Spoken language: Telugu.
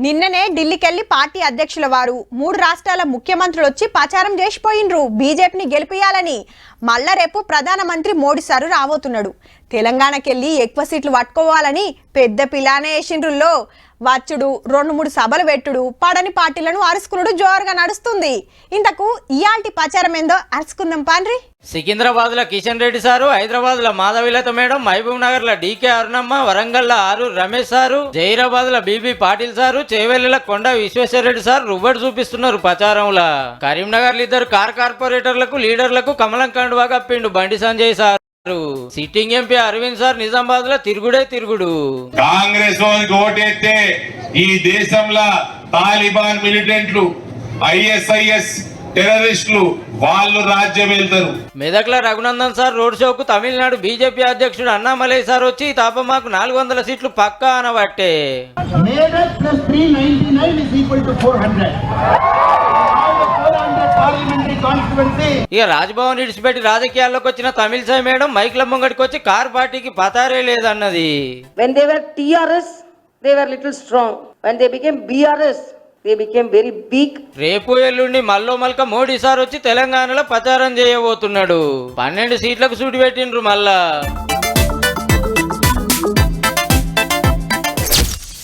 నిన్ననే ఢిల్లీకెళ్లి పార్టీ అధ్యక్షుల వారు 3 రాష్ట్రాల ముఖ్యమంత్రులు వచ్చి ప్రచారం చేసిపోయిండ్రు బీజేపీని గెలిపియాలని. మళ్ళా రేపు ప్రధానమంత్రి మోడీ సారు రాబోతున్నాడు. తెలంగాణకెళ్లి ఎక్కువ సీట్లు పట్టుకోవాలని పెద్ద పిలానే వేసిండ్రుల్లో. వచ్చుడు 2-3 సభలు పెట్టుడు, పడని పార్టీలను అరుసుకునుడు జోరుగా నడుస్తుంది. ఇంతకు ఇయాల్టి ప్రచారం ఏందో అరుసుకుందాం పాండ్రి. సికింద్రాబాద్ లో కిషన్ రెడ్డి సారు, హైదరాబాద్ లో మాధవిలత మేడం, మహబూబ్ నగర్ లో డీకే అరుణమ్మ, వరంగల్ లో ఆరు రమేష్ సారు, జైరాబాద్ లో బీబీ పాటిల్ సారు, చేవెళ్ల కొండ విశ్వేశ్వరరెడ్డి సార్ రువ్వడు చూపిస్తున్నారు ప్రచారంలో. కరీంనగర్ లో 2 కార్పొరేటర్లకు లీడర్లకు కమలం కండువా కప్పిండు Bandi Sanjay sir. Sitting MP Arvind sir Nizamabad లో తిరుగుడే తిరుగుడు. కాంగ్రెస్ ఓటేస్తే ఈ దేశంలో తాలిబాన్ మిలిటెంట్లు, ISIS టెర్రరిస్టులు వాళ్ళు రాజ్యం వెళ్తారు. మెదక్ల రఘునందన్ సార్ రోడ్ షోకు తమిళనాడు బీజేపీ అధ్యక్షుడు అన్నామలై సార్ వచ్చి తాప మాకు 400 సీట్లు పక్కా అనబట్టే. ఇక రాజ్భవన్ ఇడిచిపెట్టి రాజకీయాల్లోకి వచ్చిన తమిళసై మేడం మైక్ల ముంగడికి వచ్చి కార్ పార్టీకి పతారే లేదన్నది. When they were TRS, they were little strong. When they became BRS, they became very big. రేపు ఎల్లుండి మల్లో మల్క మోడీ సార్ వచ్చి తెలంగాణలో ప్రచారం చేయబోతున్నాడు. 12 సీట్లకు సూటి పెట్టిండ్రు మళ్ళా.